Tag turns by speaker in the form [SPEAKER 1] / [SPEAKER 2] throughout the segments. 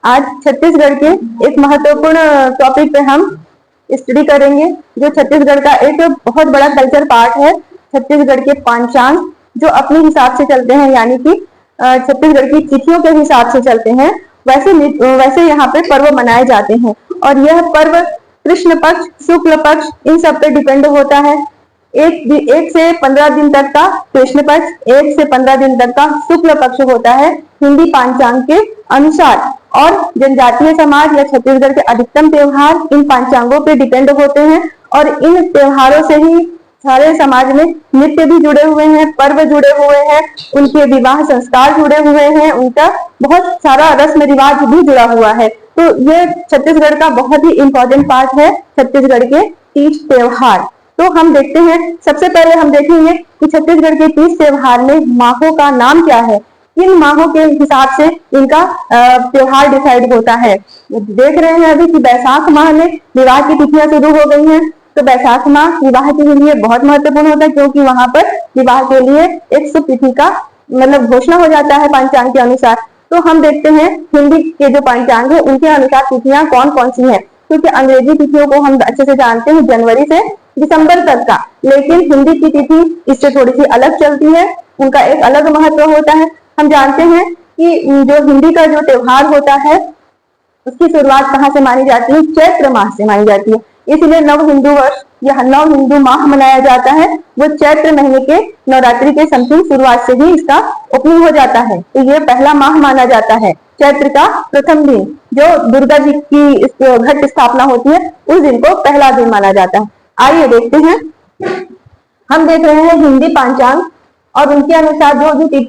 [SPEAKER 1] आज छत्तीसगढ़ के एक महत्वपूर्ण टॉपिक पे हम स्टडी करेंगे, जो छत्तीसगढ़ का एक बहुत बड़ा कल्चर पार्ट है। छत्तीसगढ़ के पंचांग जो अपने हिसाब से चलते हैं, यानी कि छत्तीसगढ़ की तिथियों के हिसाब से चलते हैं, वैसे यहाँ पे पर्व मनाए जाते हैं। और यह पर्व कृष्ण पक्ष, शुक्ल पक्ष इन सब पे डिपेंड होता है। एक से 15 दिन तक का कृष्ण पक्ष, 1 से 15 दिन तक का शुक्ल पक्ष होता है हिंदी पंचांग के अनुसार। और जनजातीय समाज या छत्तीसगढ़ के अधिकतम त्योहार इन पंचांगों पे डिपेंड होते हैं। और इन त्योहारों से ही सारे समाज में नृत्य भी जुड़े हुए हैं, पर्व जुड़े हुए हैं, उनके विवाह संस्कार जुड़े हुए हैं, उनका बहुत सारा रस्म रिवाज भी जुड़ा हुआ है। तो ये छत्तीसगढ़ का बहुत ही इंपॉर्टेंट पार्ट है, छत्तीसगढ़ के तीज त्योहार। तो हम देखते हैं, सबसे पहले हम देखेंगे कि छत्तीसगढ़ के तीज त्योहार में माहों का नाम क्या है, किन माहों के हिसाब से इनका त्योहार डिसाइड होता है। देख रहे हैं अभी कि बैसाख माह में विवाह की तिथियां शुरू हो गई हैं। तो बैसाख माह विवाह के लिए बहुत महत्वपूर्ण होता है, क्योंकि वहां पर विवाह के लिए एक शुभ तिथि का मतलब घोषणा हो जाता है पंचांग के अनुसार। तो हम देखते हैं हिंदी के जो पंचांग है उनके अनुसार तिथियां कौन कौन सी हैं, क्योंकि अंग्रेजी तिथियों को हम अच्छे से जानते हैं जनवरी से दिसंबर तक का, लेकिन हिंदी की तिथि इससे थोड़ी सी अलग चलती है, उनका एक अलग महत्व होता है। हम जानते हैं कि जो हिंदी का जो त्योहार होता है उसकी शुरुआत कहाँ से मानी जाती है, चैत्र माह से मानी जाती है। इसलिए नव हिंदू वर्ष या नव हिंदू माह मनाया जाता है, वो चैत्र महीने के नवरात्रि के समथिंग शुरुआत से ही इसका ओपनिंग हो जाता है। तो ये पहला माह माना जाता है। चैत्र का प्रथम दिन जो दुर्गा जी की घट स्थापना होती है, उस दिन को पहला दिन माना जाता है। आइए देखते हैं, हम देख रहे हैं हिंदी पंचांग और उनके अनुसार जो भी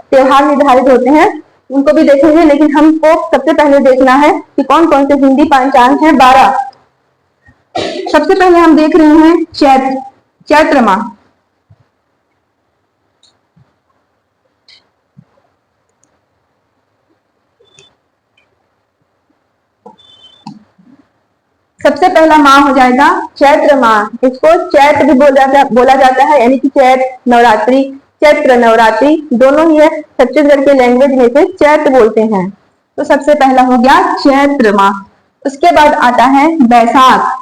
[SPEAKER 1] त्योहार निर्धारित होते हैं उनको भी देखेंगे, लेकिन हमको सबसे पहले देखना है कि कौन कौन से हिंदी पंचांग हैं। 12। सबसे पहले हम देख रहे हैं चैत्र माह। सबसे पहला माह हो जाएगा चैत्र माह। इसको चैत्र भी बोला जाता है, यानी कि चैत्र नवरात्रि, चैत्र नवरात्रि दोनों ही है। छत्तीसगढ़ के लैंग्वेज में से चैत्र बोलते हैं। तो सबसे पहला हो गया चैत्र माह। उसके बाद आता है बैसाख।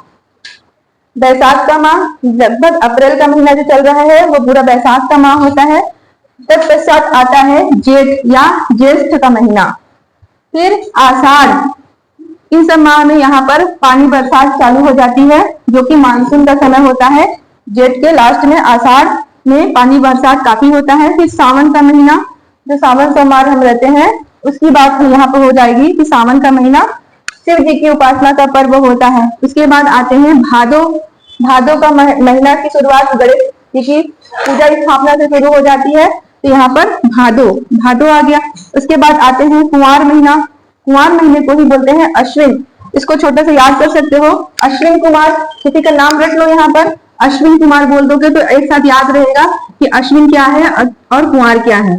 [SPEAKER 1] बैसाख का माह लगभग अप्रैल का महीना जो चल रहा है वो पूरा बैसाख का माह होता है। तत्पश्चात आता है जेठ या ज्येष्ठ का महीना, फिर आषाढ़। इन सब माह में यहाँ पर पानी बरसात चालू हो जाती है, जो कि मानसून का समय होता है। जेठ के लास्ट में आषाढ़ में पानी बरसात काफी होता है। फिर सावन का महीना, जो सावन सोमवार हम रहते हैं, उसकी बात यहाँ पर हो जाएगी कि सावन का महीना शिव जी की उपासना का पर्व होता है। उसके बाद आते हैं भादो। भादो का महीना की शुरुआत गणेश जी की पूजा स्थापना से शुरू हो जाती है, तो यहाँ पर भादो आ गया। उसके बाद आते हैं कुंवार महीना। कुंवार महीने को ही बोलते हैं अश्विन। इसको छोटे से याद कर सकते हो, अश्विन कुमार। किसी का नाम रख लो, यहाँ पर अश्विन कुमार बोल दोगे तो एक साथ याद रहेगा कि अश्विन क्या है और कुंवार क्या है।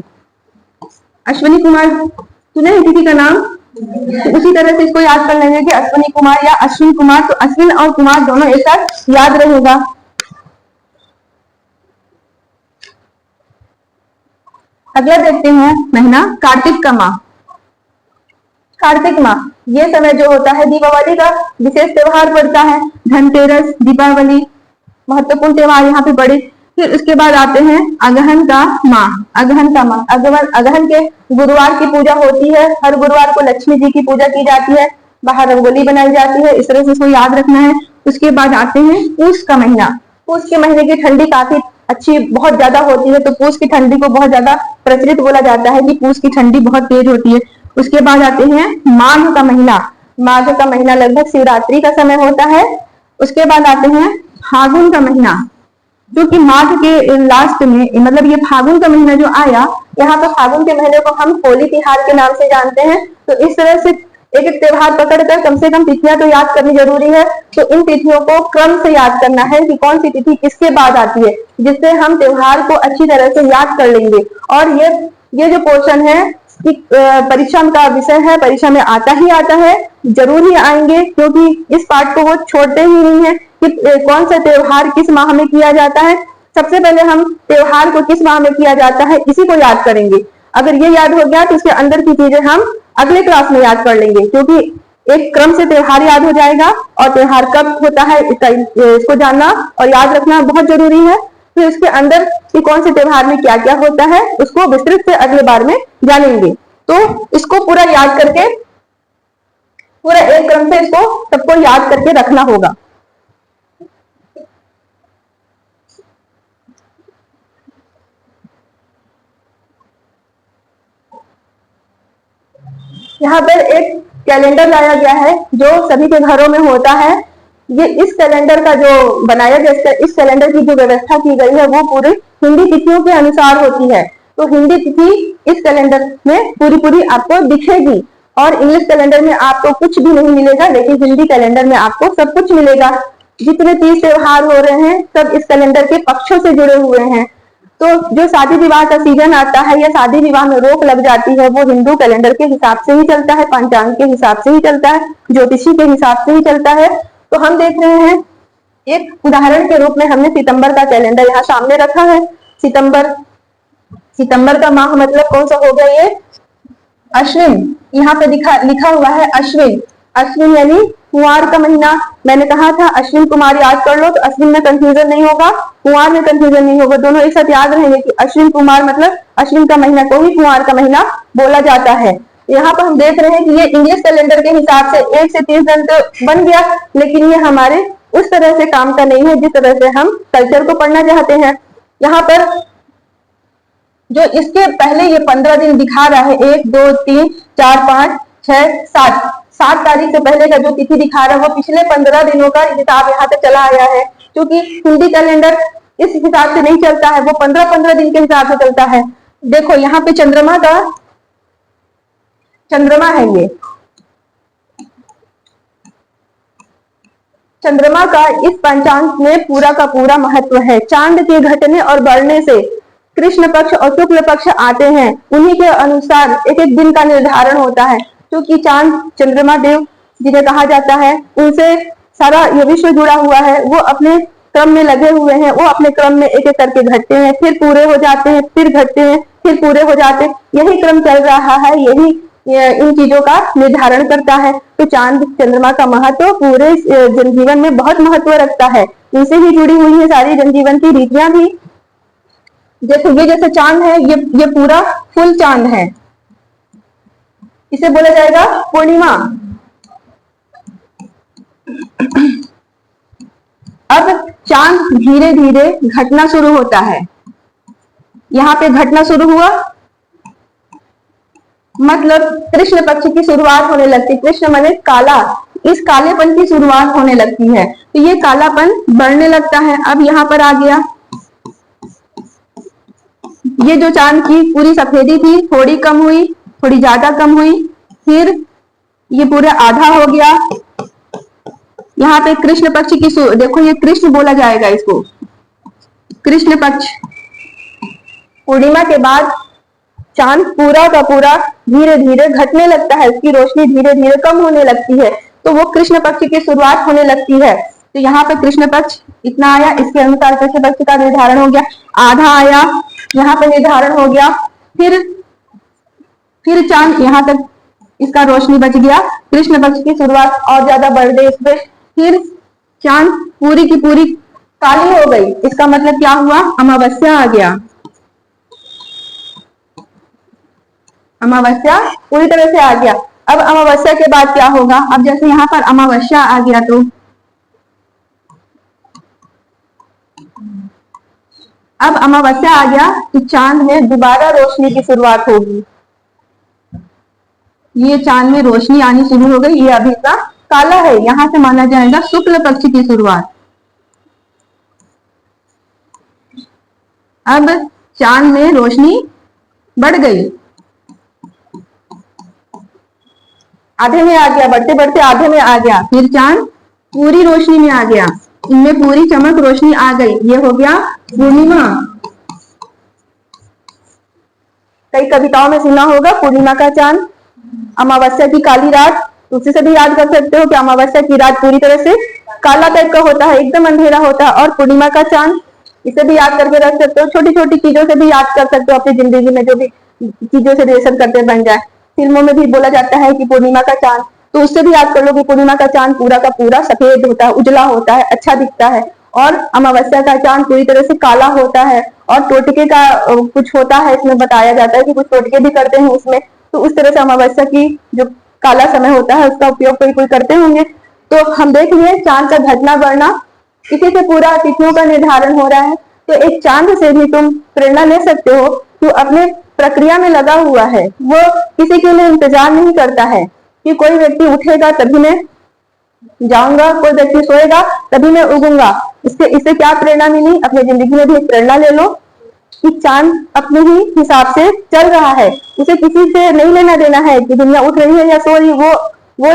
[SPEAKER 1] अश्विनी कुमार सुने हैं किसी का नाम, तो उसी तरह से इसको याद कर लेंगे कि अश्विनी कुमार या अश्विन कुमार। तो अश्विन और कुमार दोनों एक साथ याद रहेगा। अगला देखते हैं महीना कार्तिक का माह। कार्तिक माह, ये समय जो होता है दीपावली का विशेष त्योहार पड़ता है। धनतेरस, दीपावली महत्वपूर्ण त्योहार यहाँ पे बड़े। फिर उसके बाद आते हैं अगहन का माह। अगहन का माह, अगहन के गुरुवार की पूजा होती है। हर गुरुवार को लक्ष्मी जी की पूजा की जाती है, बाहर रंगोली बनाई जाती है। इस तरह से इसको याद रखना है। उसके बाद आते हैं पूष का महीना। पूष के महीने की ठंडी काफी अच्छी बहुत ज्यादा होती है, तो पूष की ठंडी को बहुत ज्यादा प्रचलित बोला जाता है कि पूष की ठंडी बहुत तेज होती है। उसके बाद आते हैं माघ का महीना। माघ का महीना लगभग शिवरात्रि का समय होता है। उसके बाद आते हैं फागुन का महीना, जो कि माघ के लास्ट में, मतलब ये फागुन का महीना जो आया, यहाँ पर फागुन के महीने को हम होली तिहार के नाम से जानते हैं। तो इस तरह से एक एक त्योहार पकड़कर कम से कम तिथियां तो याद करनी जरूरी है। तो इन तिथियों को क्रम से याद करना है कि कौन सी तिथि किसके बाद आती है, जिससे हम त्योहार को अच्छी तरह से याद कर लेंगे। और ये जो पोर्शन है परीक्षा का विषय है, परीक्षा में आता है, जरूर ही आएंगे, क्योंकि इस पार्ट को वो छोड़ते ही नहीं है कि कौन सा त्योहार किस माह में किया जाता है। सबसे पहले हम त्योहार को किस माह में किया जाता है इसी को याद करेंगे। अगर ये याद हो गया तो उसके अंदर की चीजें हम अगले क्लास में याद कर लेंगे, क्योंकि एक क्रम से त्योहार याद हो जाएगा और त्योहार कब होता है इसको जानना और याद रखना बहुत जरूरी है। तो इसके अंदर कि कौन से त्योहार में क्या क्या होता है उसको विस्तृत से अगले बार में जानेंगे। तो इसको पूरा याद करके, पूरा एक क्रम से इसको सबको याद करके रखना होगा। यहाँ पर एक कैलेंडर लाया गया है जो सभी के घरों में होता है। ये इस कैलेंडर का जो बनाया गया, इस कैलेंडर की जो व्यवस्था की गई है वो पूरी हिंदी तिथियों के अनुसार होती है। तो हिंदी तिथि इस कैलेंडर में पूरी पूरी आपको दिखेगी और इंग्लिश कैलेंडर में आपको कुछ भी नहीं मिलेगा, लेकिन हिंदी कैलेंडर में आपको सब कुछ मिलेगा। जितने 30 त्योहार हो रहे हैं सब इस कैलेंडर के पक्षों से जुड़े हुए हैं। तो जो शादी विवाह का सीजन आता है या शादी विवाह में रोक लग जाती है वो हिंदू कैलेंडर के हिसाब से ही चलता है, पंचांग के हिसाब से ही चलता है, ज्योतिषी के हिसाब से ही चलता है। तो हम देख रहे हैं एक उदाहरण के रूप में हमने सितंबर का कैलेंडर यहाँ सामने रखा है। सितंबर का माह मतलब कौन सा हो गया, ये अश्विन। यहाँ पे लिखा हुआ है अश्विन। अश्विन यानी कुंवार का महीना। मैंने कहा था अश्विन कुमार याद कर लो तो अश्विन में कंफ्यूजन नहीं होगा, कुंवार में कंफ्यूजन नहीं होगा, दोनों एक साथ याद रहेंगे कि अश्विन कुमार मतलब अश्विन का महीना को ही कुंवार का महीना बोला जाता है। यहाँ पर हम देख रहे हैं कि ये इंग्लिश कैलेंडर के हिसाब से 1 से 30 दिन तो बन गया, लेकिन ये हमारे उस तरह से काम का नहीं है जिस तरह से हम कल्चर को पढ़ना चाहते हैं। यहाँ पर जो इसके पहले ये 15 दिन दिखा रहा है, 1 2 3 4 5 6 7 तारीख से पहले का जो तिथि दिखा रहा है वो पिछले 15 दिनों का हिसाब यहाँ पे चला आया है, क्योंकि हिंदी कैलेंडर इस हिसाब से नहीं चलता है, वो 15-15 दिन के हिसाब से चलता है। देखो यहाँ पे चंद्रमा है, ये चंद्रमा का इस पंचांग में पूरा का पूरा महत्व है। चांद के घटने और बढ़ने से कृष्ण पक्ष और शुक्ल पक्ष आते हैं, उन्हीं के अनुसार एक एक दिन का निर्धारण होता है। क्योंकि चांद चंद्रमा देव जिन्हें कहा जाता है उनसे सारा ये विश्व जुड़ा हुआ है, वो अपने क्रम में लगे हुए हैं, वो अपने क्रम में एक एक करके घटते हैं, फिर पूरे हो जाते हैं, फिर घटते हैं, फिर पूरे हो जाते हैं। यही क्रम चल रहा है, यही इन चीजों का निर्धारण करता है। तो चांद चंद्रमा का महत्व पूरे जनजीवन में बहुत महत्व रखता है, इनसे ही जुड़ी हुई है सारी जनजीवन की रीतियां भी। देखो ये जैसे चांद है, ये पूरा फुल चांद है, इसे बोला जाएगा पूर्णिमा। अब चांद धीरे धीरे घटना शुरू होता है, यहाँ पे घटना शुरू हुआ मतलब कृष्ण पक्ष की शुरुआत होने लगती। कृष्ण माने काला, इस कालेपन की शुरुआत होने लगती है, तो ये कालापन बढ़ने लगता है। अब यहाँ पर आ गया, ये जो चांद की पूरी सफेदी थी थोड़ी कम हुई, थोड़ी ज्यादा कम हुई, फिर ये पूरा आधा हो गया। यहाँ पे कृष्ण पक्ष की देखो ये कृष्ण बोला जाएगा इसको, कृष्ण पक्ष। पूर्णिमा के बाद चांद पूरा का पूरा धीरे धीरे घटने लगता है, उसकी रोशनी धीरे धीरे कम होने लगती है, तो वो कृष्ण पक्ष की शुरुआत होने लगती है। तो यहाँ पे कृष्ण पक्ष इतना आया, इसके अनुसार कृष्ण पक्ष का निर्धारण हो गया। आधा आया, यहाँ पे निर्धारण हो गया, फिर चांद यहाँ तक इसका रोशनी बच गया, कृष्ण पक्ष की शुरुआत और ज्यादा बढ़ गई इसमें, फिर चांद पूरी की पूरी काली हो गई। इसका मतलब क्या हुआ, अमावस्या आ गया, अमावस्या पूरी तरह से आ गया। अब अमावस्या के बाद क्या होगा, अब जैसे यहाँ पर अमावस्या आ गया तो अब अमावस्या आ गया तो चांद में दोबारा रोशनी की शुरुआत होगी। ये चांद में रोशनी आनी शुरू हो गई, ये अभी का काला है, यहां से माना जाएगा शुक्ल पक्ष की शुरुआत। अब चांद में रोशनी बढ़ गई, आधे में आ गया, बढ़ते बढ़ते आधे में आ गया, फिर चांद पूरी रोशनी में आ गया, इनमें पूरी चमक रोशनी आ गई, ये हो गया पूर्णिमा। कई कविताओं में सुना होगा पूर्णिमा का चांद, अमावस्या की काली रात, उसी से भी याद कर सकते हो कि अमावस्या की रात पूरी तरह से काला टाइप का होता है, एकदम अंधेरा होता है, और पूर्णिमा का चांद इसे भी याद करके रख सकते हो। छोटी छोटी चीजों से भी याद कर सकते हो, अपनी जिंदगी में जो भी चीजों से रिलेशन करते बन जाए। फिल्मों में भी बोला जाता है कि पूर्णिमा का चांद, तो उससे भी याद कर लो कि पूर्णिमा का चांद पूरा का पूरा सफेद होता है, उजला होता है, अच्छा दिखता है। और अमावस्या का चांद पूरी तरह से काला होता है। और टोटके का कुछ होता है, इसमें बताया जाता है कि कुछ टोटके भी करते हैं उसमें। तो उस तरह से अमावस्या की जो काला समय होता है उसका उपयोग कोई कोई करते होंगे। तो हम देख लिए चांद का घटना बढ़ना, इसी से पूरा तिथियों का निर्धारण हो रहा है। तो एक चांद से भी तुम प्रेरणा ले सकते हो, जो अपने प्रक्रिया में लगा हुआ है, वो किसी के लिए इंतजार नहीं करता है कि कोई व्यक्ति उठेगा तभी मैं जाऊंगा, कोई व्यक्ति सोएगा तभी मैं उगूंगा। इससे क्या प्रेरणा मिली, अपनी जिंदगी में भी एक प्रेरणा ले लो कि चांद अपने ही हिसाब से चल रहा है, उसे किसी से नहीं लेना देना है कि दुनिया उठ रही है या सो रही। वो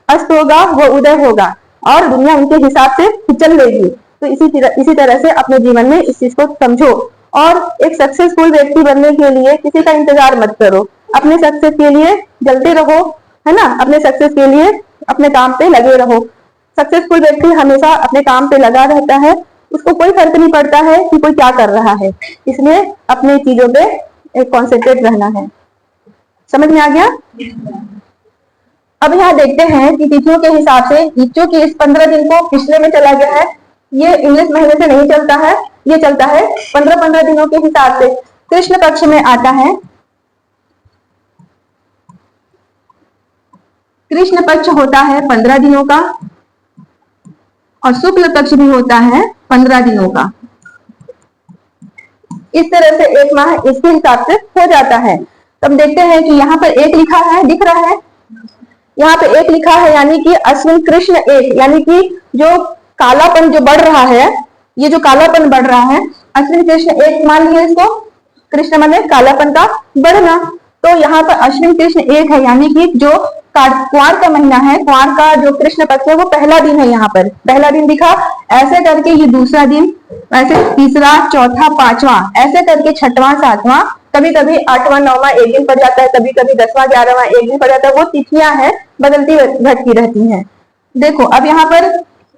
[SPEAKER 1] अस्त होगा, वो उदय होगा, और दुनिया उनके हिसाब से चल लेगी। तो इसी तरह से अपने जीवन में इस चीज को समझो। और एक सक्सेसफुल व्यक्ति बनने के लिए किसी का इंतजार मत करो, अपने सक्सेस के लिए जलते रहो, है ना। अपने सक्सेस के लिए अपने काम पे लगे रहो। सक्सेसफुल व्यक्ति हमेशा अपने काम पे लगा रहता है, उसको कोई फर्क नहीं पड़ता है कि कोई क्या कर रहा है, इसलिए अपनी चीजों पे कॉन्सेंट्रेट रहना है। समझ में आ गया। अब यहाँ देखते हैं कि तिथियों के हिसाब से, क्योंकि इस 15 दिन को पिछले में चला गया है, ये इंग्लिश महीने से नहीं चलता है, ये चलता है 15-15 दिनों के हिसाब से। कृष्ण पक्ष में आता है, कृष्ण पक्ष होता है 15 दिनों का, और शुक्ल पक्ष भी होता है 15 दिनों का। इस तरह से एक माह इसके हिसाब से हो जाता है। तब देखते हैं कि यहाँ पर एक लिखा है, दिख रहा है, यहाँ पे एक लिखा है, यानी कि अश्विन कृष्ण एक, यानी कि जो कालापन जो बढ़ रहा है, ये जो कालापन बढ़ रहा है, अश्विन कृष्ण एक मान लिया इसको, कृष्ण माने कालापन का बढ़ना। तो यहाँ पर अश्विन कृष्ण एक है, यानी कि जो कुआर का महीना है, कुआर का जो कृष्ण पक्ष है वो पहला दिन है। यहाँ पर पहला दिन दिखा, ऐसे करके ये दूसरा दिन, ऐसे तीसरा, चौथा, पांचवा, ऐसे करके छठवां, सातवां, कभी कभी 8वां 9वां एक दिन पड़ जाता है, कभी कभी 10वां 11वां एक दिन पड़ जाता है। वो तिथियां हैं, बदलती घटती रहती हैं। देखो अब यहाँ पर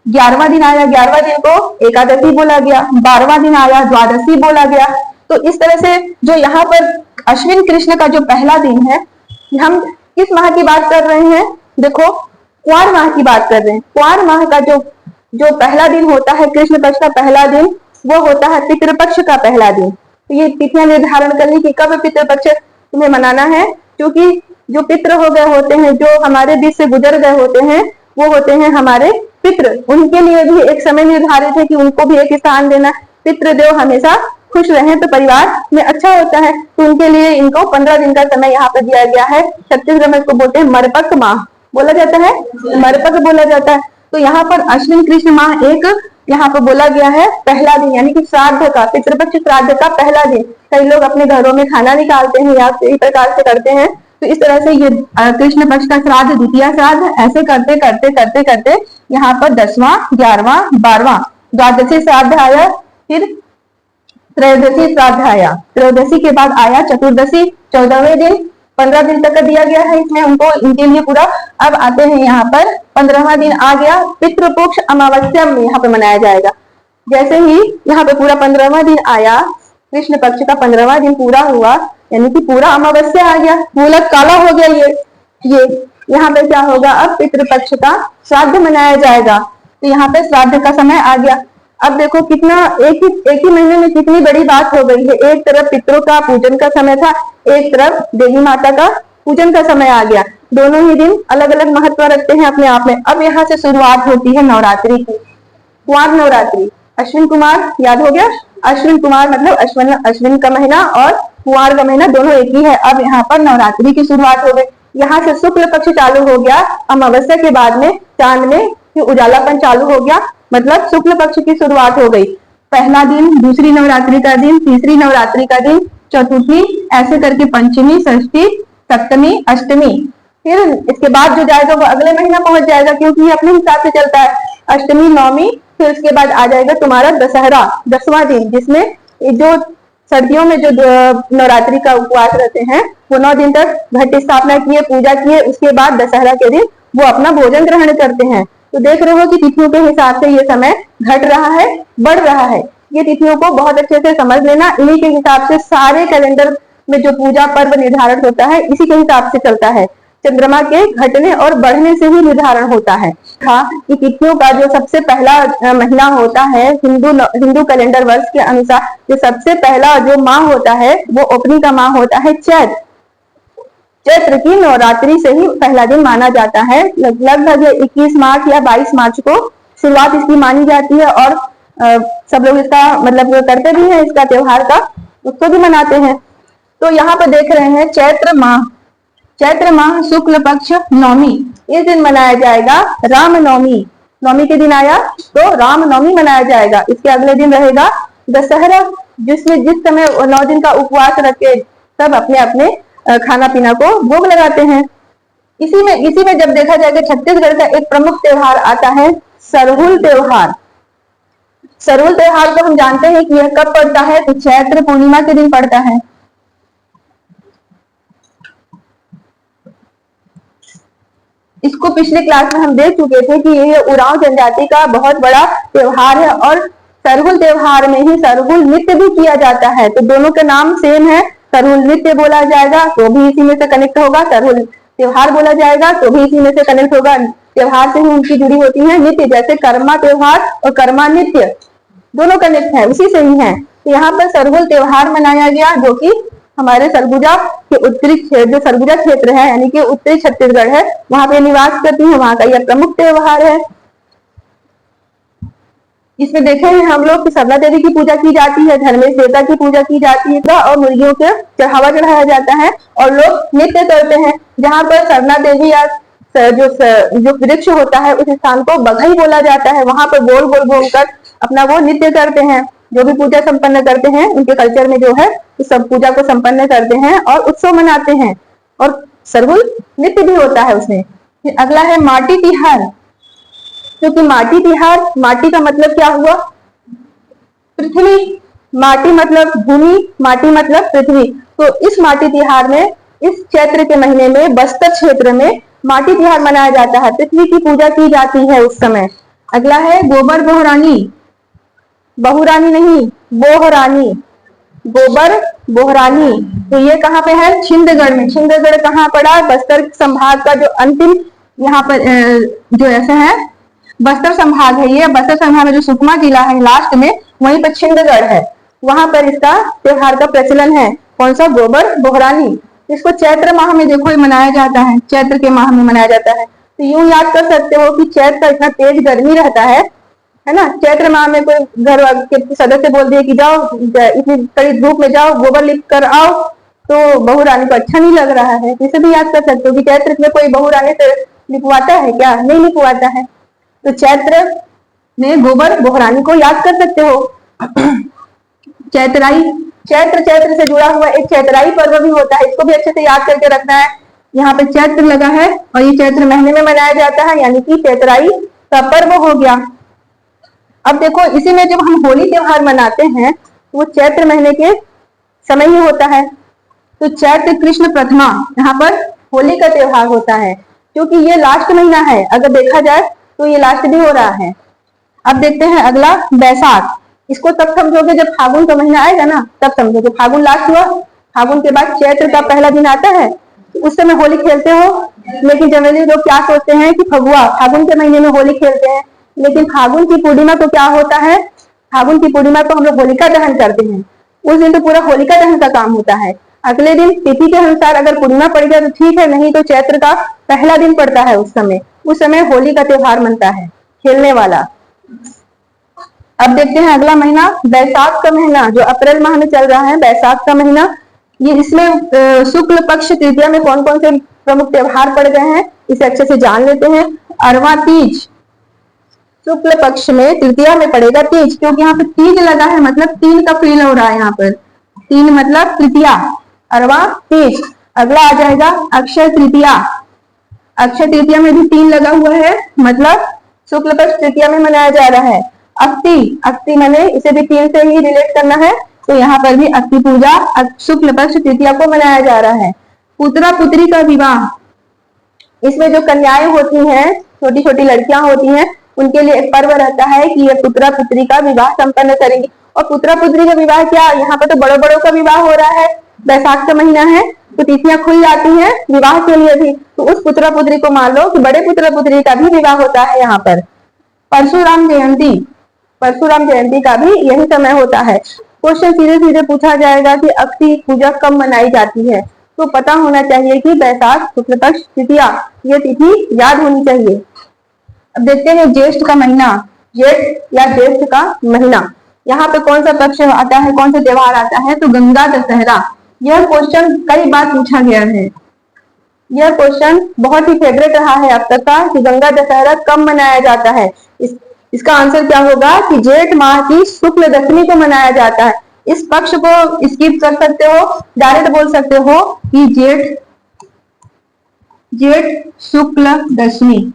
[SPEAKER 1] 11वां दिन आया, 11वां दिन को एकादशी बोला गया, 12वां दिन आया द्वादशी बोला गया। तो इस तरह से जो यहाँ पर अश्विन कृष्ण का जो पहला दिन है, हम किस माह की बात कर रहे हैं, देखो कुआर माह की बात कर रहे हैं। कुआर माह का जो पहला दिन होता है, कृष्ण पक्ष का पहला दिन, वो होता है पितृपक्ष का पहला दिन। तो ये तिथियां निर्धारण करनी कि कब पितृपक्ष तुम्हें मनाना है, क्योंकि जो पितृ हो गए होते हैं, जो हमारे बीच से गुजर गए होते हैं, वो होते हैं हमारे पितृ। उनके लिए भी एक समय निर्धारित है कि उनको भी एक स्थान देना। पितृदेव हमेशा खुश रहे तो परिवार में अच्छा होता है, तो उनके लिए इनको 15 दिन का समय यहाँ पर दिया गया है। छत्तीसगढ़ में इसको बोलते हैं मरपक माह बोला जाता है, मरपक बोला जाता है। तो यहाँ पर अश्विन कृष्ण माह एक यहाँ पर बोला गया है पहला दिन, यानी कि श्राद्ध का, पितृपक्ष श्राद्ध का पहला दिन। कई लोग अपने घरों में खाना निकालते हैं या इस प्रकार से करते हैं। तो इस तरह से ये कृष्ण पक्ष का श्राद्ध, द्वितीय श्राद्ध, ऐसे करते करते करते करते यहाँ पर 10वां, 11वां, 12वां, द्वादशी श्राद्ध आया, फिर त्रयोदशी श्राद्ध आया, त्रयोदशी के बाद आया चतुर्दशी, 14वें दिन, 15 दिन तक का दिया गया है इसमें उनको, इनके लिए पूरा। अब आते हैं यहाँ पर 15वां दिन आ गया, पितृपक्ष अमावस्या में यहाँ पे मनाया जाएगा। जैसे ही यहाँ पे पूरा 15वां दिन आया, कृष्ण पक्ष का 15वां दिन पूरा हुआ, यानी कि पूरा अमावस्या आ गया, मूलक काला हो गया ये यहाँ पे क्या होगा, अब पितृपक्ष का श्राद्ध मनाया जाएगा। तो यहाँ पे श्राद्ध का समय आ गया। अब देखो कितना एक ही महीने में कितनी बड़ी बात हो गई है। एक तरफ पितरों का पूजन का समय था, एक तरफ देवी माता का पूजन का समय आ गया। दोनों ही दिन अलग अलग महत्व रखते हैं अपने आप में। अब यहाँ से शुरुआत होती है नवरात्रि की, कुंवार नवरात्रि। अश्विन कुमार याद हो गया, अश्विन कुमार मतलब अश्विन का महीना और कुंवार का महीना दोनों एक ही है। अब यहाँ पर नवरात्रि की शुरुआत हो गई। यहाँ से शुक्ल पक्ष चालू हो गया, अमावस्या के बाद में चांद में उजालापन चालू हो गया, मतलब शुक्ल पक्ष की शुरुआत हो गई। पहला दिन, दूसरी नवरात्रि का दिन, तीसरी नवरात्रि का दिन, चतुर्थी, ऐसे करके पंचमी, षष्ठी, सप्तमी, अष्टमी। फिर इसके बाद जो जाएगा वो अगले महीना पहुंच जाएगा, क्योंकि ये अपने हिसाब से चलता है। अष्टमी, नौमी, फिर उसके बाद आ जाएगा तुम्हारा दशहरा, 10वां दिन, जिसमें जो सर्दियों में जो नवरात्रि का उपवास रहते हैं वो 9 दिन तक घट स्थापना किए, पूजा किए, उसके बाद दशहरा के दिन वो अपना भोजन ग्रहण करते हैं। तो देख रहे हो कि तिथियों के हिसाब से ये समय घट रहा है, बढ़ रहा है। ये तिथियों को बहुत अच्छे से समझ लेना, इन्हीं के हिसाब से सारे कैलेंडर में जो पूजा पर्व निर्धारण होता है इसी के हिसाब से चलता है। चंद्रमा के घटने और बढ़ने से ही निर्धारण होता है। कि तिथियों का जो सबसे पहला महीना होता है हिंदू कैलेंडर वर्ष के अनुसार जो सबसे पहला जो माह होता है वो ओपनिंग का माह होता है चैत्र। चैत्र की नवरात्रि से ही पहला दिन माना जाता है। लगभग 21 मार्च या 22 मार्च को शुरुआत इसकी मानी जाती है और सब लोग इसका मतलब करते भी हैं, इसका त्योहार का उसको भी मनाते हैं। तो यहाँ पर देख रहे हैं चैत्र माह शुक्ल पक्ष नवमी, इस दिन मनाया जाएगा रामनवमी। नवमी के दिन आया तो रामनवमी मनाया जाएगा। इसके अगले दिन रहेगा दशहरा, जिसमें जिस समय 9 दिन का उपवास रख के सब अपने अपने खाना पीना को भोग लगाते हैं। इसी में जब देखा जाएगा छत्तीसगढ़ का एक प्रमुख त्योहार आता है सरहुल त्योहार। सरहुल त्योहार को हम जानते हैं कि यह कब पड़ता है, तो चैत्र पूर्णिमा के दिन पड़ता है। इसको पिछले क्लास में हम देख चुके थे कि ये उरांव जनजाति का बहुत बड़ा त्योहार है और सरहुल त्योहार में ही सरहुल नृत्य भी किया जाता है। तो दोनों का नाम सेम है, सरहुल नृत्य बोला जाएगा तो भी इसी में से कनेक्ट होगा, सरहुल त्योहार बोला जाएगा तो भी इसी में से कनेक्ट होगा। त्योहार से ही उनकी जुड़ी होती है नृत्य, जैसे कर्मा त्योहार और कर्मा नृत्य दोनों कनेक्ट है, उसी से ही है। तो यहाँ पर सरहुल त्योहार मनाया गया जो कि हमारे सरगुजा के उत्तरी जो सरगुजा क्षेत्र है यानी कि उत्तरी छत्तीसगढ़ है वहां पे निवास करती है, वहां का यह प्रमुख त्योहार है। इसमें देखे हैं हम लोग कि सरला देवी की पूजा की जाती है, धर्मेश देवता की पूजा की जाती है और मुर्गियों के चढ़ावा चढ़ाया जाता है और लोग नृत्य करते हैं। जहाँ पर सरला देवी या जो वृक्ष होता है उस स्थान को बघई बोला जाता है, वहां पर गोल गोल घूमकर अपना वो नृत्य करते हैं। जो भी पूजा संपन्न करते हैं उनके कल्चर में जो है तो सब पूजा को संपन्न करते हैं और उत्सव मनाते हैं और सरहुल नृत्य भी होता है उसमें। फिर अगला है माटी तिहार, क्योंकि माटी तिहार, माटी का मतलब क्या हुआ, पृथ्वी, माटी मतलब भूमि, माटी मतलब पृथ्वी। तो इस माटी तिहार में इस चैत्र के महीने में बस्तर क्षेत्र में माटी तिहार मनाया जाता है, पृथ्वी की पूजा की जाती है उस समय। अगला है गोबर बोहरानी, बहुरानी नहीं बोहरानी, गोबर बोहरानी। तो ये कहाँ पे है, छिंदगढ़ में। छिंदगढ़ कहाँ पड़ा, बस्तर संभाग का जो अंतिम यहाँ पर जो ऐसा है बस्तर संभाग है, ये बस्तर संभाग में जो सुकमा जिला है लास्ट में वहीं पर छिंदगढ़ है, वहां पर इसका त्योहार का प्रचलन है। कौन सा, गोबर बोहरानी। इसको चैत्र माह में देखो मनाया जाता है, चैत्र के माह में मनाया जाता है। तो यूं याद कर सकते हो कि चैत्र का इतना तेज गर्मी रहता है ना। चैत्र माह में कोई घर के सदस्य बोल दिए कि जाओ इतनी कड़ी धूप में जाओ गोबर लिप कर आओ, तो बहू रानी को अच्छा नहीं लग रहा है। इसे भी याद कर सकते हो कि चैत्र में कोई बहू रानी से लिपवाता है क्या, नहीं लिपवाता है। तो चैत्र में गोबर बोहरानी को याद कर सकते हो। चैत्राई, चैत्र से जुड़ा हुआ एक चैत्राई पर्व भी होता है, इसको भी अच्छे से याद करके रखना है। यहाँ पे चैत्र लगा है और ये चैत्र महीने में मनाया जाता है, यानी कि चैत्राई का पर्व हो गया। अब देखो इसी में जब हम होली त्योहार मनाते हैं तो वो चैत्र महीने के समय ही होता है। तो चैत्र कृष्ण प्रथमा यहाँ पर होली का त्योहार होता है, क्योंकि ये लास्ट महीना है, अगर देखा जाए तो ये लास्ट भी हो रहा है। अब देखते हैं अगला बैसाख। इसको तब समझोगे जब फागुन का महीना आएगा ना, तब समझोगे। फागुन लास्ट हुआ, फागुन के बाद चैत्र का पहला दिन आता है, उस समय होली खेलते हो। लेकिन जनरली लोग क्या सोचते हैं कि फगुआ, फागुन के महीने में होली खेलते हैं, लेकिन फागुन की पूर्णिमा को क्या होता है, फागुन की पूर्णिमा को हम लोग होलिका दहन करते हैं। उस दिन तो पूरा होलिका दहन का काम होता है। अगले दिन तिथि के अनुसार अगर पूर्णिमा पड़ गया तो ठीक है, नहीं तो चैत्र का पहला दिन पड़ता है उस समय होली का त्योहार मनता है खेलने वाला। अब देखते हैं अगला महीना बैसाख का महीना, जो अप्रैल माह में चल रहा है। बैसाख का महीना, ये इसमें शुक्ल पक्ष तृतीया में कौन कौन से प्रमुख त्योहार पड़ गए हैं इसे अच्छे से जान लेते हैं। अरवा तीज, शुक्ल पक्ष में तृतीया में पड़ेगा तीज, क्योंकि यहाँ पे तीज लगा है, मतलब तीन का फील हो रहा है यहाँ पर, तीन मतलब तृतीया, अरवा तीज। अगला आ जाएगा अक्षय तृतीया। अक्षय तृतीया में भी तीन लगा हुआ है, मतलब शुक्ल पक्ष तृतीया में मनाया जा रहा है। अक्ति, अक्ति माने इसे भी तीन से ही रिलेट करना है, तो यहाँ पर भी अक्ति पूजा शुक्ल पक्ष तृतीया को मनाया जा रहा है। पुत्रा पुत्री का विवाह, इसमें जो कन्याएं होती हैं, छोटी छोटी लड़कियां होती हैं, उनके लिए एक पर्व रहता है कि ये पुत्रा पुत्री का विवाह संपन्न करेंगे। और पुत्रा पुत्री का विवाह क्या, यहाँ पर तो बड़ों बड़ों का विवाह हो रहा है, बैसाख का महीना है तो तिथियां खुल जाती हैं विवाह के लिए भी, तो उस पुत्र पुत्री को मान लो कि बड़े पुत्र पुत्री का भी विवाह होता है यहाँ पर। परशुराम जयंती, परशुराम जयंती का भी यही समय होता है। क्वेश्चन सीधे सीधे पूछा जाएगा कि अक्षी पूजा कब मनाई जाती है, तो पता होना चाहिए कि बैसाख शुक्ल पक्ष तृतीया, ये तिथि याद होनी चाहिए। अब देखते हैं ज्येष्ठ का महीना, जेठ या ज्येष्ठ का महीना, यहाँ पे कौन सा पक्ष आता है, कौन सा त्योहार आता है, तो गंगा दशहरा। यह क्वेश्चन कई बार पूछा गया है, यह क्वेश्चन बहुत ही फेवरेट रहा है अब तक का कि गंगा दशहरा कब मनाया जाता है। इसका आंसर क्या होगा कि जेठ माह की शुक्ल दशमी को मनाया जाता है। इस पक्ष को स्किप कर सकते हो, डायरेक्ट बोल सकते हो कि जेठ शुक्ल दशमी।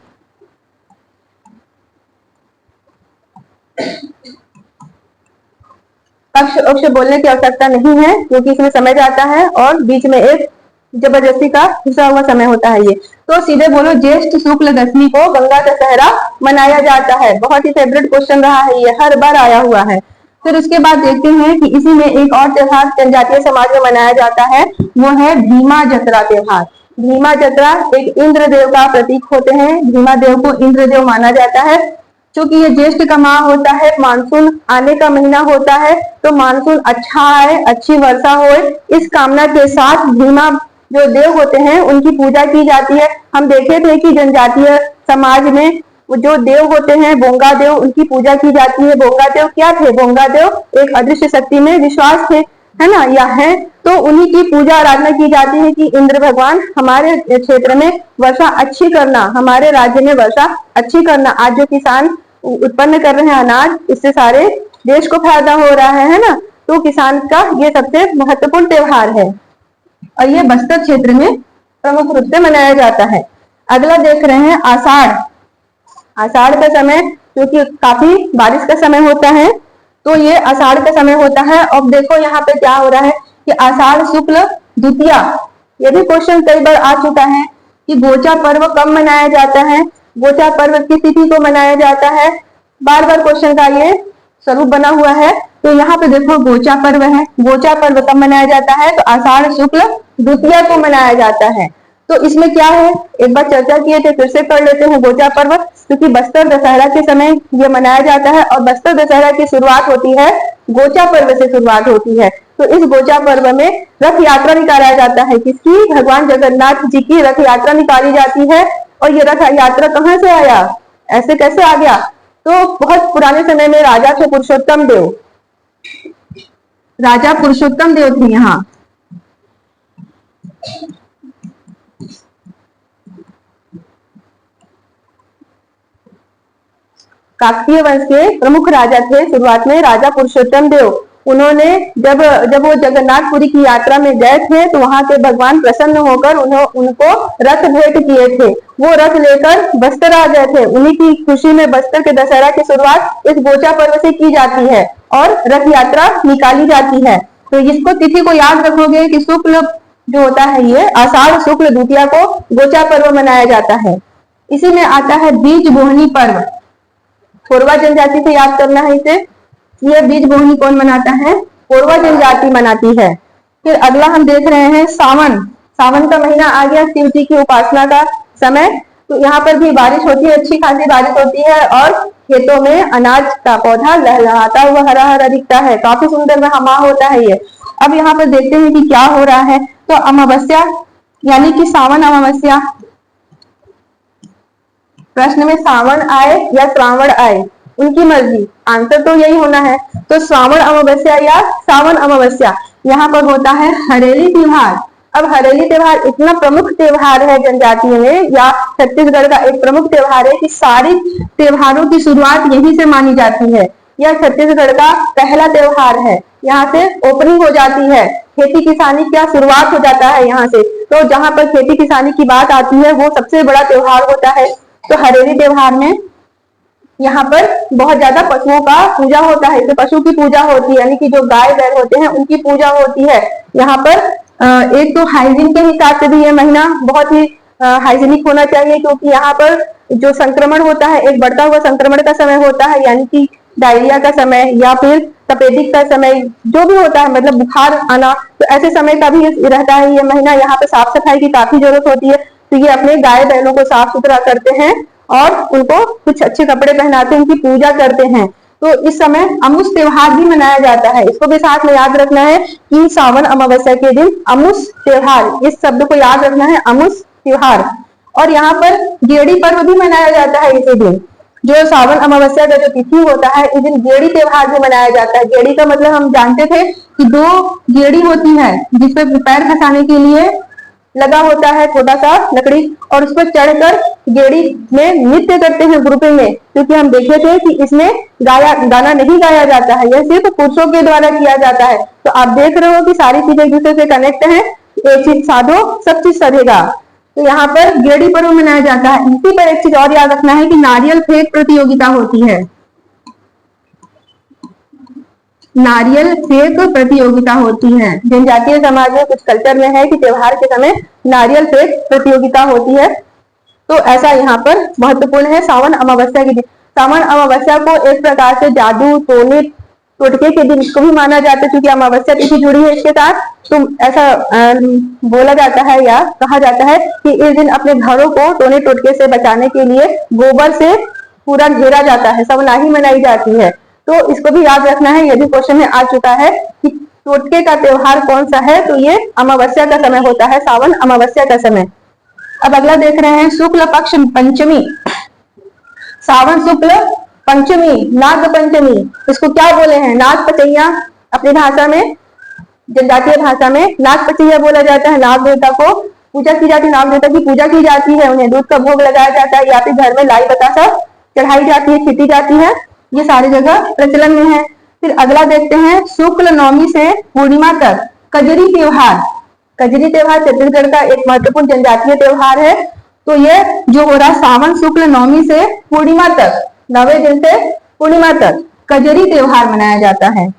[SPEAKER 1] पक्ष अक्ष बोलने की आवश्यकता नहीं है क्योंकि इसमें समय जाता है और बीच में एक जबरदस्ती का घुसा हुआ समय होता है ये, तो सीधे बोलो ज्येष्ठ शुक्ल दशमी को गंगा दशहरा मनाया जाता है। बहुत ही फेवरेट क्वेश्चन रहा है ये, हर बार आया हुआ है। फिर उसके बाद देखते हैं कि इसी में एक और त्योहार जनजातीय समाज में मनाया जाता है, वो है भीमा जत्रा त्योहार। भीमा जत्रा एक इंद्रदेव का प्रतीक होते हैं, भीमा देव को इंद्रदेव माना जाता है। क्योंकि ये ज्येष्ठ का माह होता है, मानसून आने का महीना होता है, तो मानसून अच्छा आए, अच्छी वर्षा हो, इस कामना के साथ भीमा जो देव होते हैं उनकी पूजा की जाती है। हम देखे थे कि जनजातीय समाज में जो देव होते हैं बोंगा देव, उनकी पूजा की जाती है। बोंगा देव क्या थे? बोंगा देव एक अदृश्य शक्ति में विश्वास थे, है ना, या है, तो उन्हीं की पूजा आराधना की जाती है कि इंद्र भगवान हमारे क्षेत्र में वर्षा अच्छी करना, हमारे राज्य में वर्षा अच्छी करना। आज जो किसान उत्पन्न कर रहे हैं अनाज, इससे सारे देश को फायदा हो रहा है ना, तो किसान का ये सबसे महत्वपूर्ण त्योहार है और ये बस्तर क्षेत्र में प्रमुख रूप से मनाया जाता है। अगला देख रहे हैं आषाढ़। आषाढ़ का समय क्योंकि काफी बारिश का समय होता है, तो ये आषाढ़ का समय होता है। अब देखो यहाँ पे क्या हो रहा है कि आषाढ़ शुक्ल द्वितीया, ये भी क्वेश्चन कई बार आ चुका है कि गोचा पर्व कब मनाया जाता है, गोचा पर्व किस तिथि को मनाया जाता है, बार बार क्वेश्चन का ये स्वरूप बना हुआ है। तो यहाँ पे देखो गोचा पर्व है, गोचा पर्व कब मनाया जाता है, तो आषाढ़ शुक्ल द्वितीया को मनाया जाता है। तो इसमें क्या है, एक बार चर्चा किए थे, फिर से कर लेते हैं गोचा पर्व, क्योंकि बस्तर दशहरा के समय ये मनाया जाता है और बस्तर दशहरा की शुरुआत होती है गोचा पर्व से शुरुआत होती है। तो इस गोचा पर्व में रथ यात्रा निकाला जाता है, किसकी? भगवान जगन्नाथ जी की रथ यात्रा निकाली जाती है। और ये रथ यात्रा कहाँ से आया, ऐसे कैसे आ गया? तो बहुत पुराने समय में राजा थे पुरुषोत्तम देव, राजा पुरुषोत्तम देव थे यहाँ। काकतीय वंश के प्रमुख राजा थे शुरुआत में राजा पुरुषोत्तम देव। उन्होंने जब वो जगन्नाथपुरी की यात्रा में गए थे तो वहां के भगवान प्रसन्न होकर उनको रथ भेंट किए थे। वो रथ लेकर बस्तर आ गए थे। उन्हीं की खुशी में बस्तर के दशहरा की शुरुआत इस गोचा पर्व से की जाती है और रथ यात्रा निकाली जाती है। तो इसको तिथि को याद रखोगे कि शुक्ल जो होता है ये आषाढ़ शुक्ल द्वितीया को गोचा पर्व मनाया जाता है। इसी में आता है बीज बोहनी पर्व। कोरवा जनजाति से याद करना है इसे। ये बीज बोहनी कौन मनाता है? कोरवा जनजाति मनाती है। फिर अगला हम देख रहे हैं सावन। सावन का महीना आ गया, शिव जी की उपासना का समय। तो यहाँ पर भी बारिश होती है, अच्छी खासी बारिश होती है और खेतों में अनाज का पौधा लहलहाता हुआ हरा हरा दिखता है। काफी सुंदर माह होता है ये। अब यहाँ पर देखते हैं कि क्या हो रहा है। तो अमावस्या यानी कि सावन अमावस्या, प्रश्न में सावन आए या श्रावण आए उनकी मर्जी, आंसर तो यही होना है। तो श्रावण अमावस्या या सावन अमावस्या, यहाँ पर होता है हरेली त्योहार। अब हरेली त्योहार इतना प्रमुख त्योहार है जनजातियों में या छत्तीसगढ़ का एक प्रमुख त्योहार है कि सारी त्योहारों की शुरुआत यहीं से मानी जाती है। यह छत्तीसगढ़ का पहला त्योहार है, यहाँ से ओपनिंग हो जाती है, खेती किसानी का शुरुआत हो जाता है यहाँ से। तो जहां पर खेती किसानी की बात आती है वो सबसे बड़ा त्योहार होता है। तो हरेली त्योहार में यहाँ पर बहुत ज्यादा पशुओं का पूजा होता है, तो पशु की पूजा होती है, यानी कि जो गाय बैल होते हैं उनकी पूजा होती है। यहाँ पर एक तो हाइजीन के हिसाब से भी ये महीना बहुत ही हाइजीनिक होना चाहिए, क्योंकि यहाँ पर जो संक्रमण होता है एक बढ़ता हुआ संक्रमण का समय होता है, यानी कि डायरिया का समय या फिर तपेदिक का समय जो भी होता है, मतलब बुखार आना, तो ऐसे समय का भी रहता है ये महीना। यहाँ पे साफ सफाई की काफी जरूरत होती है, तो ये अपने गाय बैलों को साफ सुथरा करते हैं और उनको कुछ अच्छे कपड़े पहनाते हैं, उनकी पूजा करते हैं। तो इस समय अमुस त्योहार भी मनाया जाता है, इसको भी साथ में याद रखना है कि सावन अमावस्या के दिन अमुस त्योहार, इस शब्द को याद रखना है, अमुस त्योहार। और यहाँ पर गेड़ी पर्व भी मनाया जाता है इसी दिन, जो सावन अमावस्या का जो तिथि होता है, इस दिन गेड़ी त्योहार भी मनाया जाता है। गेड़ी का मतलब हम जानते थे कि दो गेड़ी होती है जिसपे पैर फंसाने के लिए लगा होता है छोटा सा लकड़ी, और उस पर चढ़कर गेड़ी में नृत्य करते हैं ग्रुपिंग में, क्योंकि हम देखे थे कि इसमें गाना नहीं गाया जाता है, यह सिर्फ पुरुषों के द्वारा किया जाता है। तो आप देख रहे हो कि सारी चीजें एक दूसरे से कनेक्ट है, एक चीज साधो सब चीज सधेगा। तो यहाँ पर गेड़ी पर्व मनाया जाता है। इसी पर एक चीज और याद रखना है कि नारियल फेंक प्रतियोगिता होती है, नारियल फेंक प्रतियोगिता होती है। जनजातीय समाज में कुछ कल्चर में है कि त्योहार के समय नारियल फेंक प्रतियोगिता होती है, तो ऐसा यहाँ पर महत्वपूर्ण है सावन अमावस्या के दिन। सावन अमावस्या को एक प्रकार से जादू टोने टोटके के दिन इसको भी माना जाता है, क्योंकि अमावस्या तिथि जुड़ी है इसके साथ। तो ऐसा बोला जाता है या कहा जाता है कि इस दिन अपने घरों को टोने टोटके से बचाने के लिए गोबर से पूरा घेरा जाता है, सवनाही मनाई जाती है। तो इसको भी याद रखना है, यदि क्वेश्चन में आ चुका है कि टोटके का त्योहार कौन सा है, तो ये अमावस्या का समय होता है, सावन अमावस्या का समय। अब अगला देख रहे हैं शुक्ल पक्ष पंचमी, सावन शुक्ल पंचमी, नाग पंचमी, इसको क्या बोले हैं, नाग पचैया अपनी भाषा में, जनजातीय भाषा में नाग पचैया बोला जाता है। नाग देवता को पूजा की जाती है, नाग देवता की पूजा की जाती है, उन्हें दूध का भोग लगाया जाता है, या फिर घर में लाई बतासा चढ़ाई जाती है, छीटी जाती है, ये सारी जगह प्रचलन में है। फिर अगला देखते हैं शुक्ल नवमी से पूर्णिमा तक कजरी त्योहार। कजरी त्योहार छत्तीसगढ़ का एक महत्वपूर्ण जनजातीय त्योहार है। तो ये जो हो रहा है सावन शुक्ल नवमी से पूर्णिमा तक, 9वें दिन से पूर्णिमा तक कजरी त्योहार मनाया जाता है।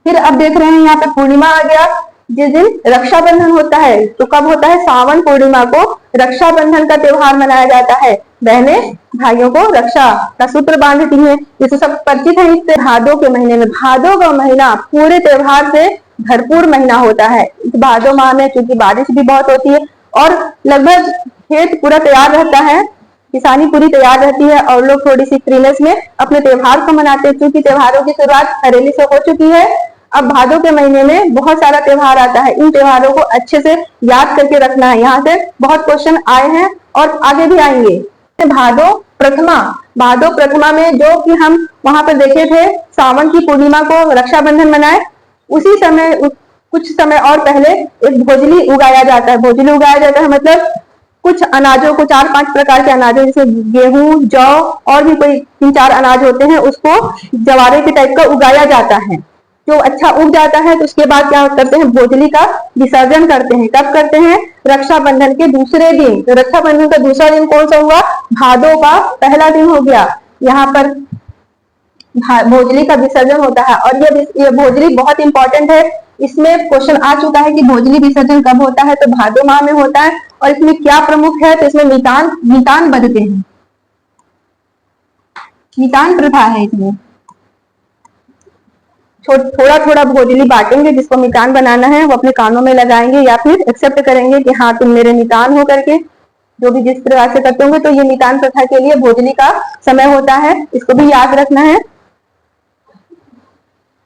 [SPEAKER 1] फिर अब देख रहे हैं यहाँ पे पूर्णिमा आ गया, जिस दिन रक्षाबंधन होता है। तो कब होता है, सावन पूर्णिमा को रक्षाबंधन का त्योहार मनाया जाता है। बहनें भाइयों को रक्षा का सूत्र बांधती हैं, जिसे सब परिचित है। इस भादो के महीने में, भादो का महीना पूरे त्योहार से भरपूर महीना होता है। इस भादो माह में क्योंकि बारिश भी बहुत होती है और लगभग खेत पूरा तैयार रहता है, किसानी पूरी तैयार रहती है, और लोग थोड़ी सी फ्रीनेस में अपने त्योहार को मनाते हैं, क्योंकि त्योहारों की शुरुआत हरेली से हो चुकी है। अब भादो के महीने में बहुत सारा त्योहार आता है, इन त्योहारों को अच्छे से याद करके रखना है। यहाँ से बहुत क्वेश्चन आए हैं और आगे भी आएंगे। भादो प्रथमा, भादो प्रथमा में जो कि हम वहां पर देखे थे सावन की पूर्णिमा को रक्षाबंधन मनाए, उसी समय कुछ समय और पहले एक भोजली उगाया जाता है। भोजली उगाया जाता है मतलब कुछ अनाजों को, 4-5 प्रकार के अनाजों जैसे गेहूं, जौ और भी कोई 3-4 अनाज होते हैं, उसको जवारे के टाइप का उगाया जाता है। जो अच्छा उग जाता है तो उसके बाद क्या करते हैं, भोजली का विसर्जन करते हैं। कब करते हैं, रक्षाबंधन के दूसरे दिन। तो रक्षाबंधन का दूसरा दिन कौन सा हुआ, भादो का पहला दिन हो गया। यहाँ पर भोजली का विसर्जन होता है, और ये भोजली बहुत इंपॉर्टेंट है। इसमें क्वेश्चन आ चुका है कि भोजली विसर्जन कब होता है, तो भादो माह में होता है। और इसमें क्या प्रमुख है, तो इसमें मितान बदते हैं, मितान प्रथा है। इसमें थोड़ा थोड़ा भोजली बांटेंगे, जिसको मितान बनाना है वो अपने कानों में लगाएंगे या फिर एक्सेप्ट करेंगे कि हाँ तुम मेरे मितान हो करके, जो भी जिस प्रकार से करते होंगे। तो ये मितान प्रथा के लिए भोजली का समय होता है, इसको भी याद रखना है।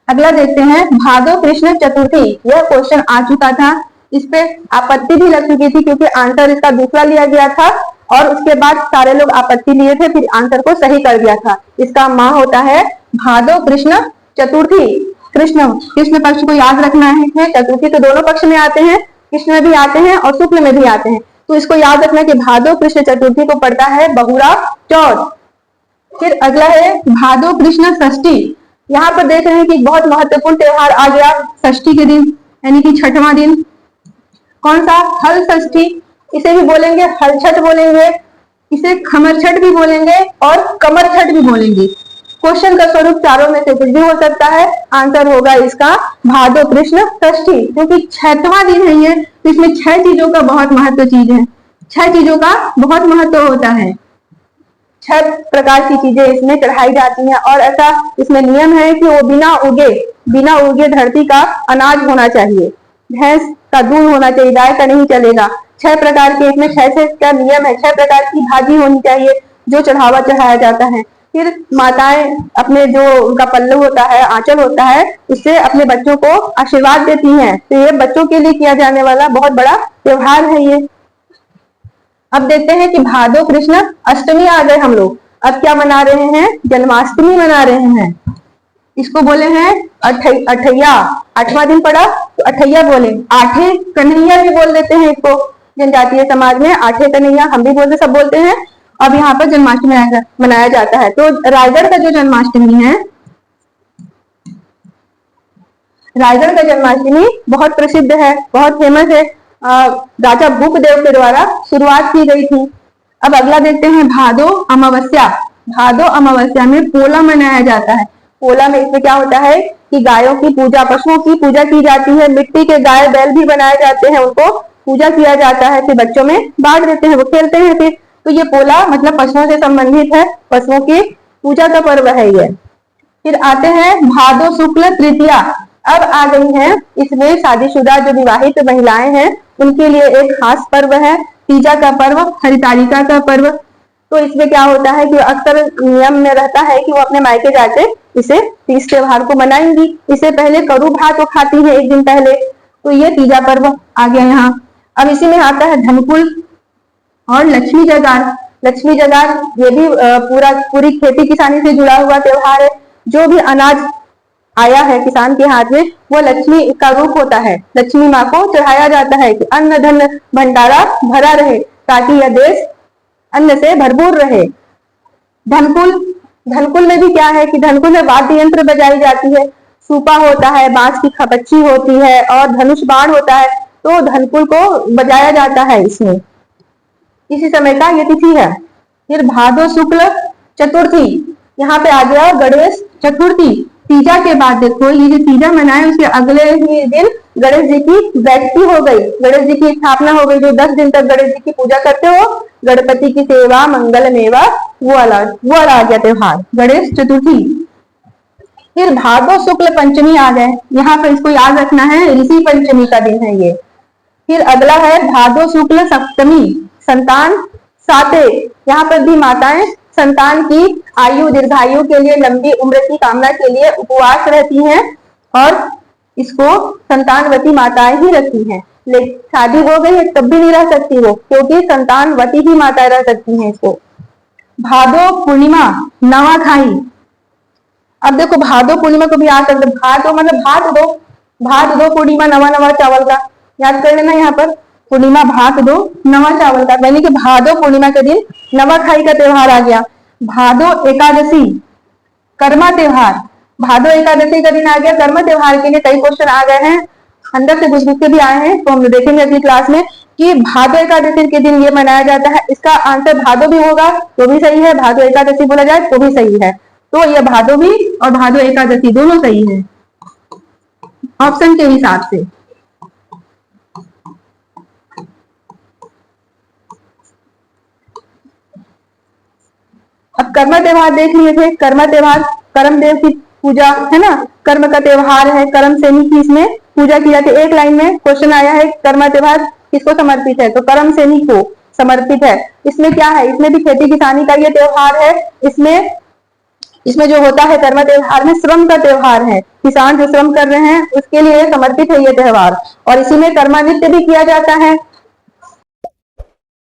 [SPEAKER 1] अगला देखते हैं भादो कृष्ण चतुर्थी। यह क्वेश्चन आ चुका था, इस पे आपत्ति भी लग चुकी थी, क्योंकि आंसर इसका दूसरा लिया गया था और उसके बाद सारे लोग आपत्ति लिए थे, फिर आंसर को सही कर दिया था। इसका माह होता है भादो कृष्ण चतुर्थी। कृष्ण पक्ष को याद रखना है। चतुर्थी तो दोनों पक्ष में आते हैं, कृष्ण में भी आते हैं और शुक्ल में भी आते हैं। तो इसको याद रखना कि भादो कृष्ण चतुर्थी को पड़ता है बहुरा चौथ। फिर अगला है भादो कृष्ण षष्ठी। यहाँ पर देख रहे हैं कि बहुत महत्वपूर्ण त्योहार आ गया षष्ठी के दिन, यानी कि छठवां दिन। कौन सा, हल षष्ठी, इसे भी बोलेंगे हल छठ बोलेंगे, इसे खमर छठ भी बोलेंगे और कमर छठ भी बोलेंगे। क्वेश्चन का स्वरूप चारों में से कुछ भी हो सकता है। आंसर होगा इसका भादो कृष्ण षष्ठी, क्योंकि 6वां दिन है ये, तो इसमें 6 चीजों का बहुत महत्व चीज है, 6 चीजों का बहुत महत्व होता है। 6 प्रकार की चीजें इसमें चढ़ाई जाती हैं और ऐसा इसमें नियम है कि वो बिना उगे धरती का अनाज होना चाहिए, भैंस का दूध होना चाहिए, गाय का नहीं चलेगा। 6 प्रकार के इसमें 6 का नियम है, 6 प्रकार की भाजी होनी चाहिए जो चढ़ावा चढ़ाया जाता है। फिर माताएं अपने जो उनका पल्लू होता है, आंचल होता है, उससे अपने बच्चों को आशीर्वाद देती हैं। तो ये बच्चों के लिए किया जाने वाला बहुत बड़ा त्योहार है ये। अब देखते हैं कि भादो कृष्ण अष्टमी आ गए हम लोग। अब क्या मना रहे हैं? जन्माष्टमी मना रहे हैं। इसको बोले हैं अठैया। 8वां दिन पड़ा तो अठैया बोले। आठे कन्हैया भी बोल देते हैं इसको, जनजातीय समाज में आठे कन्हैया हम भी बोलते, सब बोलते हैं। अब यहाँ पर जन्माष्टमी मनाया जाता है। तो रायगढ़ का जो जन्माष्टमी है, रायगढ़ का जन्माष्टमी बहुत प्रसिद्ध है, बहुत फेमस है। राजा भूपदेव के द्वारा शुरुआत की गई थी। अब अगला देखते हैं भादो अमावस्या। भादो अमावस्या में पोला मनाया जाता है। पोला में इसमें क्या होता है कि गायों की पूजा, पशुओं की पूजा की जाती है। मिट्टी के गाय बैल भी बनाए जाते हैं, उनको पूजा किया जाता है, फिर बच्चों में बांट देते हैं, वो खेलते हैं। फिर तो ये पोला मतलब पशुओं से संबंधित है, पशुओं की पूजा का पर्व है ये। फिर आते हैं भादो शुक्ल तृतीया। अब आ गई है, इसमें शादीशुदा जो विवाहित महिलाएं हैं उनके लिए एक खास पर्व है, तीजा का पर्व, हरितालिका का पर्व। तो इसमें क्या होता है कि अक्सर नियम में रहता है कि वो अपने मायके जाके इसे तीज त्योहार को मनाएंगी। इससे पहले करू भात वो खाती है एक दिन पहले। तो ये तीजा पर्व आ गया यहाँ। अब इसी में आता है धनकुल और लक्ष्मी जगार। लक्ष्मी जगार ये भी पूरी खेती किसानी से जुड़ा हुआ त्योहार है। जो भी अनाज आया है किसान के हाथ में, वो लक्ष्मी का रूप होता है। लक्ष्मी माँ को चढ़ाया जाता है कि अन्न धन भंडारा भरा रहे, ताकि यह देश अन्न से भरपूर रहे। धनकुल में भी क्या है कि धनकुल में वाद्य यंत्र बजाई जाती है। सूपा होता है, बांस की खपच्ची होती है और धनुष बाण होता है। तो धनकुल को बजाया जाता है इसमें। इसी समय का ये तिथि है। फिर भादो शुक्ल चतुर्थी, यहाँ पे आ गया गणेश चतुर्थी। तीजा के बाद देखो ये जो तीजा मनाए उसके अगले ही दिन गणेश जी की बैठकी हो गई, गणेश जी की स्थापना हो गई। जो 10 दिन तक गणेश जी की पूजा करते हो, गणपति की सेवा मंगल मेवा, वो वाला आ गया त्योहार गणेश चतुर्थी। फिर भादो शुक्ल पंचमी आ गए, यहाँ पर इसको याद रखना है, ऋषि पंचमी का दिन है ये। फिर अगला है भादो शुक्ल सप्तमी, संतान साते। यहाँ पर भी माताएं संतान की आयु दीर्घायु के लिए, लंबी उम्र की कामना के लिए उपवास रहती हैं और इसको संतानवती माताएं ही रखती हैं। लेकिन शादी हो गई है तब भी नहीं रह सकती वो, क्योंकि संतानवती ही माताएं रह सकती हैं इसको। भादो पूर्णिमा नवाखाई। अब देखो भादो पूर्णिमा को भी याद कर, भादो मतलब भात दो पूर्णिमा नवा चावल का, याद कर लेना। यहाँ पर पूर्णिमा भात दो नवा चावल का, यानी कि भादो पूर्णिमा के दिन नवाखाई का त्योहार आ गया। भादो एकादशी कर्मा त्योहार, भादो एकादशी का दिन आ गया। कर्मा त्योहार के लिए कई क्वेश्चन आ गए हैं, अंदर से कुछ के भी आए हैं, तो हम देखेंगे अगली क्लास में कि भादो एकादशी के दिन ये मनाया जाता है। इसका आंसर भादो भी होगा तो भी सही है, भादो एकादशी बोला जाए तो भी सही है। तो ये भादो भी और भादो एकादशी दोनों सही है ऑप्शन के हिसाब से। अब कर्म त्योहार देख लिए थे। कर्म त्योहार कर्म देव की पूजा है ना, कर्म का त्योहार है, कर्म सेनी की इसमें पूजा की जाती है। एक लाइन में क्वेश्चन आया है कर्म त्योहार किसको समर्पित है, तो कर्म सेनी को समर्पित है। इसमें क्या है, इसमें भी खेती किसानी का ये त्योहार है। इसमें जो होता है कर्म त्योहार में श्रम का त्योहार है, किसान जो श्रम कर रहे हैं उसके लिए समर्पित है ये त्योहार। और इसी में कर्मा नृत्य भी किया जाता है।